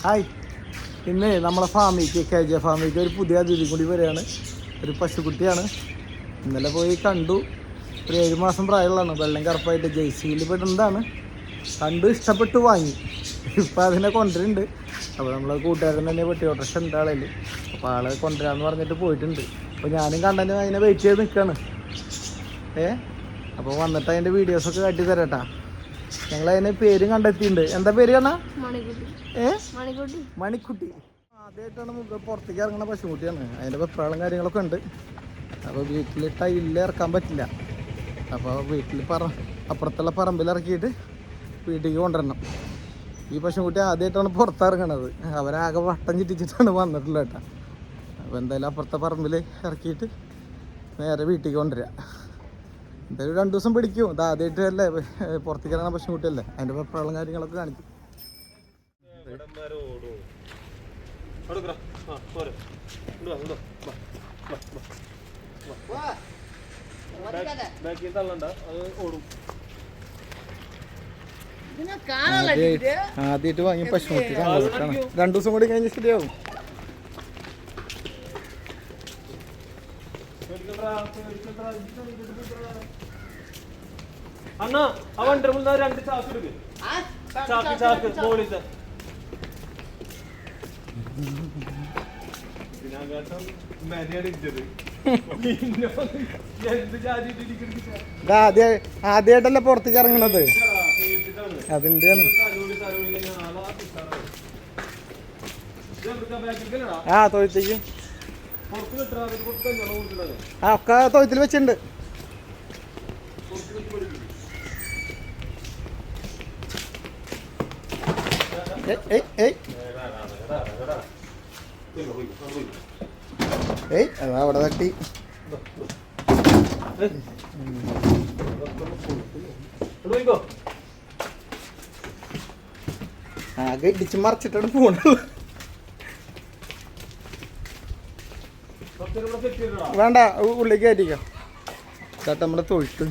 Hi, ഇന്ന് നമ്മളെ ഫാമിക്ക് KJ ഫാമിക്ക് ഒരു പുതിയ അതിഥി കൂടി വരികയാണ്. ഒരു പശുക്കുട്ടിയാണ്. ഇന്നലെ പോയി കണ്ടു. ഒരു 7 മാസം പ്രായമുള്ളതാണ്. വെള്ളം കറുപ്പായിട്ട് ജെയ്സിയിൽ പെടുന്നതാണ്. കണ്ടു, ഇഷ്ടപ്പെട്ടു, വാങ്ങി. ഇപ്പം അതിനെ കൊണ്ടുവരുന്നുണ്ട്. അപ്പോൾ നമ്മളെ കൂട്ടുകാരൻ തന്നെ പെട്ടി ഓട്ടോറിക്ഷ ഉണ്ട് ആളയിൽ. അപ്പോൾ ആളെ കൊണ്ടുവരാമെന്ന് പറഞ്ഞിട്ട് പോയിട്ടുണ്ട്. അപ്പോൾ ഞാനും കണ്ടതിന് അതിനെ വെയിറ്റ് ചെയ്ത് നിൽക്കുകയാണ്. അപ്പോൾ വന്നിട്ട് അതിൻ്റെ വീഡിയോസൊക്കെ കാട്ടി തരാട്ടാ. ഞങ്ങളതിന് പേരും കണ്ടെത്തിയിട്ടുണ്ട്. എന്താ പേര് കാണാ? മണിക്കുട്ടി. ആദ്യമായിട്ടാണ് പുറത്തേക്ക് ഇറങ്ങുന്ന പശുക്കുട്ടിയാണ്. അതിൻ്റെ വെപ്രാളം കാര്യങ്ങളൊക്കെ ഉണ്ട്. അപ്പോൾ വീട്ടിൽ ടൈലിൽ ഇറക്കാൻ പറ്റില്ല. അപ്പോൾ വീട്ടിൽ അപ്പുറത്തുള്ള പറമ്പിൽ ഇറക്കിയിട്ട് വീട്ടിലേക്ക് കൊണ്ടുവരണം. ഈ പശുക്കുട്ടി ആദ്യമായിട്ടാണ് പുറത്തിറങ്ങണത്. അവരാകെ വട്ടം ചുറ്റിച്ചിട്ടാണ് വന്നിട്ടുള്ളത് കേട്ടോ. അപ്പോൾ എന്തായാലും അപ്പുറത്തെ പറമ്പിൽ ഇറക്കിയിട്ട് നേരെ വീട്ടിലേക്ക് കൊണ്ടുവരിക. എന്തായാലും 2 ദിവസം പിടിക്കും. ഇത് ആദ്യമായിട്ടല്ലേ പുറത്തേക്ക് ഇറങ്ങുന്ന പശുക്കുട്ടിയല്ലേ. അതിൻ്റെ വെപ്രാളം കാര്യങ്ങളൊക്കെ കാണിക്കും. ആദ്യമായിട്ട് വാങ്ങിയ പശുക്കുട്ടി 2 ദിവസം കൂടി കഴിഞ്ഞ് ശരിയാവും. അണ്ണ ആ വണ്ടി 2 ചാക്ക് എടുക്ക്. ചാക്ക് മോളിത്തെ ആദ്യമായിട്ടല്ലേ പുറത്തേക്ക് ഇറങ്ങണത്. അതിൻ്റെയാണ്. ആ തൊഴുത്തേക്ക് ഒക്കെ തൊഴുത്തിൽ വെച്ചിട്ടുണ്ട്. അതാ അവിടെ തട്ടി. ആകെ ഇടിച്ച് മറിച്ചിട്ടാണ് പോണത്. വേണ്ട, ഉള്ളിലേക്ക് കയറ്റിക്കാം. ചേട്ടാ നമ്മുടെ തൊഴുത്ത്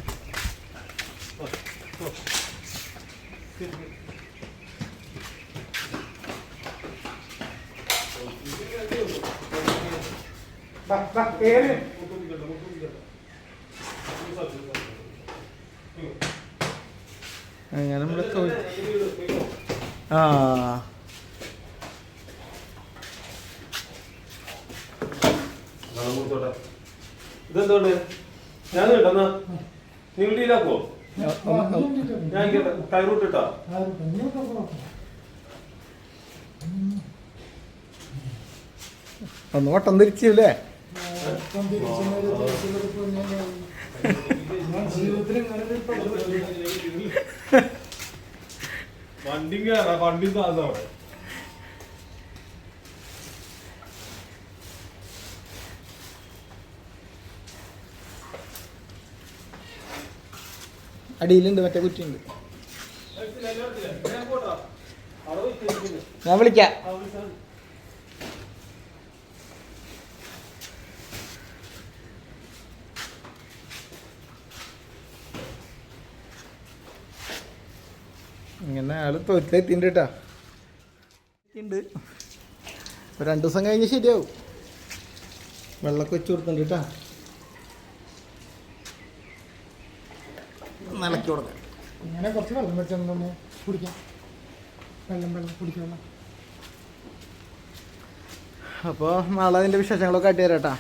അങ്ങനെ നമ്മുടെ തൊഴുത്ത്. ആ ഇതെന്തുകൊണ്ട് ഞാൻ കേട്ടോ നിങ്ങൾ ഡീലാക്കോ? ഞാൻ കയറൂട്ടിട്ടാ ഒന്ന് വട്ടം തിരിച്ചില്ലേ? വണ്ടി കയറാ, വണ്ടി സാധനം അടിയിലുണ്ട്, മറ്റേ കുറ്റിയുണ്ട്. ഞാൻ വിളിക്കാം. ഇങ്ങനെ ആള് തൊഴിലെത്തിണ്ട് കേട്ടാ. 2 ദിവസം കഴിഞ്ഞ് ശരിയാവും. വെള്ളമൊക്കെ വെച്ച് കൊടുക്കണ്ട് കേട്ടാ. നിലയ്ക്ക് കൊടുക്കാം. ഇങ്ങനെ കുറച്ച് വെള്ളം വെച്ചൊന്ന് കുടിക്കാം. വെള്ളം കുടിക്കാം. അപ്പോൾ നാളെ അതിൻ്റെ വിശേഷങ്ങളൊക്കെ ആയിട്ട് തരാം കേട്ടാ.